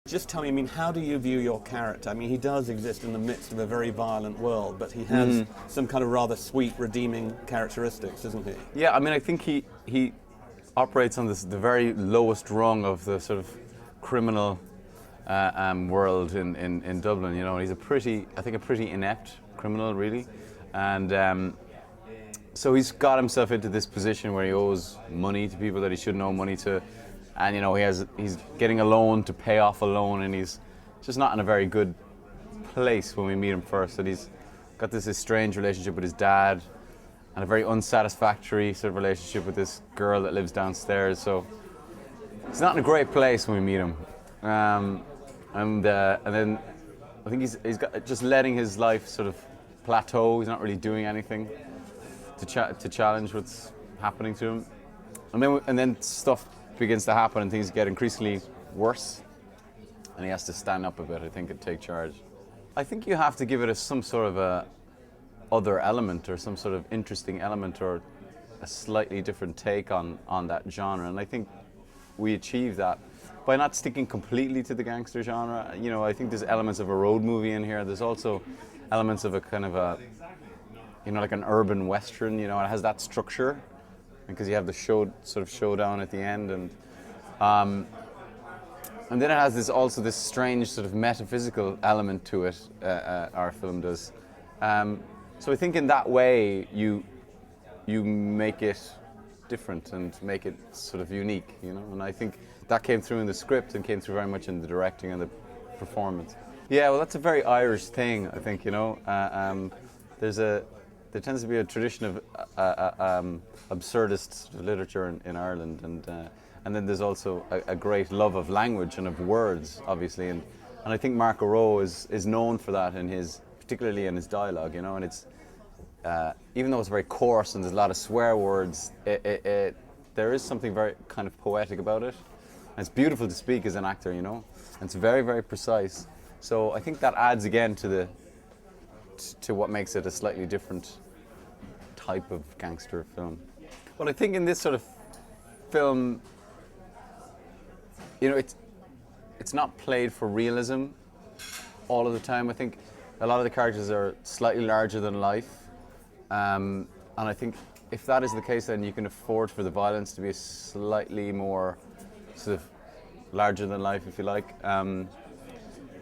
Just tell me, I mean, how do you view your character? I mean, he does exist in the midst of a very violent world, but he has some kind of rather sweet, redeeming characteristics, doesn't he? Yeah, I mean, I think he operates on the very lowest rung of the sort of criminal world in Dublin. You know, he's a pretty inept criminal, really, and so he's got himself into this position where he owes money to people that he shouldn't owe money to. And you know he's getting a loan to pay off a loan, and he's just not in a very good place when we meet him first. And he's got this estranged relationship with his dad, and a very unsatisfactory sort of relationship with this girl that lives downstairs. So he's not in a great place when we meet him. And then I think he's got just letting his life sort of plateau. He's not really doing anything to challenge what's happening to him. And then stuff begins to happen and things get increasingly worse, and he has to stand up a bit, I think, and take charge. I think you have to give it some sort of a other element, or some sort of interesting element, or a slightly different take on that genre, and I think we achieve that by not sticking completely to the gangster genre. You know, I think there's elements of a road movie in here. There's also elements of a kind of a, you know, like an urban western. You know, it has that structure, because you have the showdown at the end, and then it has this strange sort of metaphysical element to it. Our film does, so I think in that way you make it different and make it sort of unique, you know. And I think that came through in the script and came through very much in the directing and the performance. Yeah, well, that's a very Irish thing, I think, you know. There tends to be a tradition of absurdist literature in Ireland, and then there's also a great love of language and of words, obviously, and I think Mark O'Rourke is known for that particularly in his dialogue, you know. And it's even though it's very coarse and there's a lot of swear words, there is something very kind of poetic about it, and it's beautiful to speak as an actor, you know. And it's very, very precise. So I think that adds again to what makes it a slightly different type of gangster film. Well, I think in this sort of film, you know, it's not played for realism all of the time. I think a lot of the characters are slightly larger than life, and I think if that is the case, then you can afford for the violence to be slightly more sort of larger than life, if you like.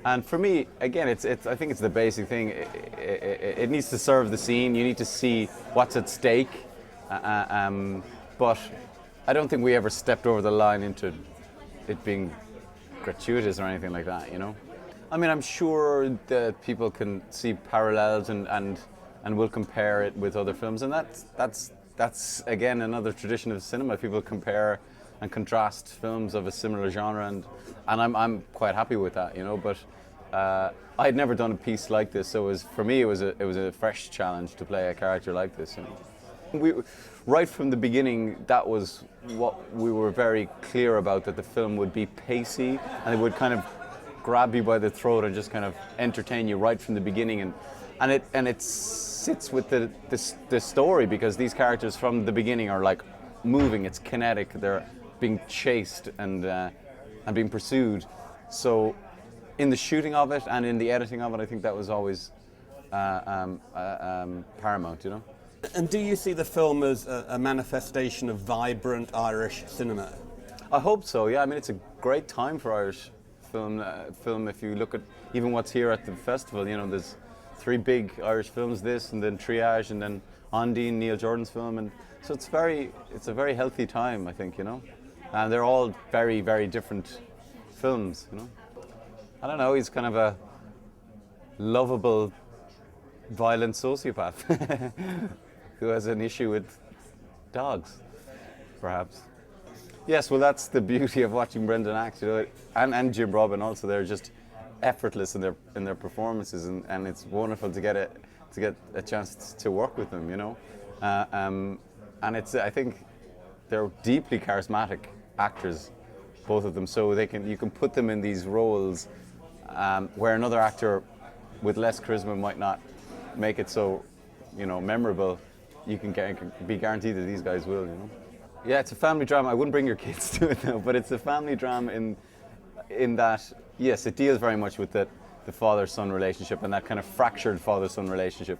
And for me, again, I think it's the basic thing. It needs to serve the scene. You need to see what's at stake. But I don't think we ever stepped over the line into it being gratuitous or anything like that, you know? I mean, I'm sure that people can see parallels and will compare it with other films. And that's again, another tradition of cinema. People compare and contrast films of a similar genre, and I'm quite happy with that, you know. But I had never done a piece like this, so for me it was a fresh challenge to play a character like this, you know. Right from the beginning, that was what we were very clear about, that the film would be pacey and it would kind of grab you by the throat and just kind of entertain you right from the beginning, and it sits with the story, because these characters from the beginning are like moving. It's kinetic. They're being chased and being pursued. So in the shooting of it and in the editing of it, I think that was always paramount, you know. And do you see the film as a manifestation of vibrant Irish cinema? I hope so, yeah. I mean, it's a great time for Irish film. If you look at even what's here at the festival, you know, there's 3 big Irish films, this, and then Triage, and then Ondine, Neil Jordan's film, and so it's a very healthy time, I think, you know. And they're all very, very different films, you know. I don't know, he's kind of a lovable, violent sociopath who has an issue with dogs, perhaps. Yes, well, that's the beauty of watching Brendan act, you know, and Jim Robin also. They're just effortless in their performances, and it's wonderful to get a chance to work with them, you know. And I think they're deeply charismatic actors, both of them. So you can put them in these roles where another actor with less charisma might not make it so, you know, memorable. You can be guaranteed that these guys will, you know. Yeah, it's a family drama. I wouldn't bring your kids to it now, but it's a family drama in that, yes, it deals very much with the father-son relationship and that kind of fractured father-son relationship.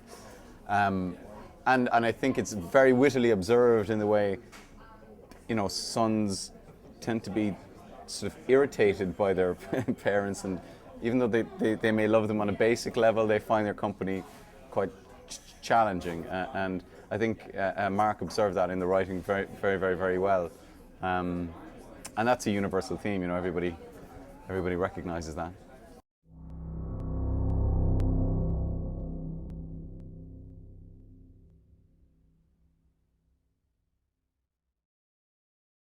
And I think it's very wittily observed in the way, sons tend to be sort of irritated by their parents, and even though they may love them on a basic level, they find their company quite challenging. And I think Mark observed that in the writing very, very, very, very well. And that's a universal theme, everybody recognizes that.